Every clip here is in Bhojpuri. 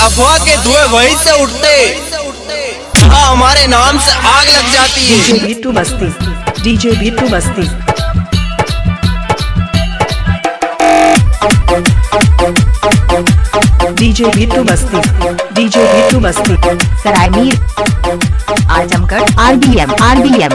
अफवाह के धुएं वहीं से उठते जहाँ हमारे नाम से आग लग जाती है। DJ Bittu Basti, DJ Bittu Basti. DJ Bittu Basti, DJ Bittu Basti. Saraimir, Azamgarh, RBM, RBM.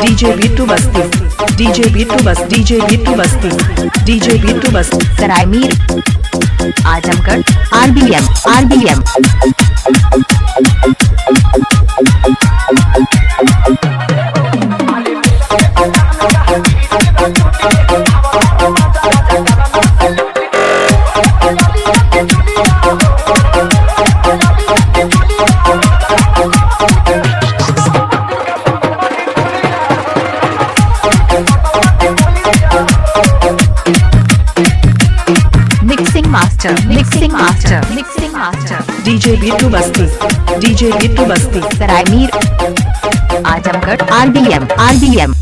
DJ Bittu Basti, DJ Bittu Basti, DJ Bittu Basti, DJ Bittu Basti. Saraimir, Azamgarh, RBM, RBM. Mixing master, mixing master, mixing master. DJ Bittu Basti, DJ Bittu Basti. Saraimir, Azamgarh, RBM, RBM.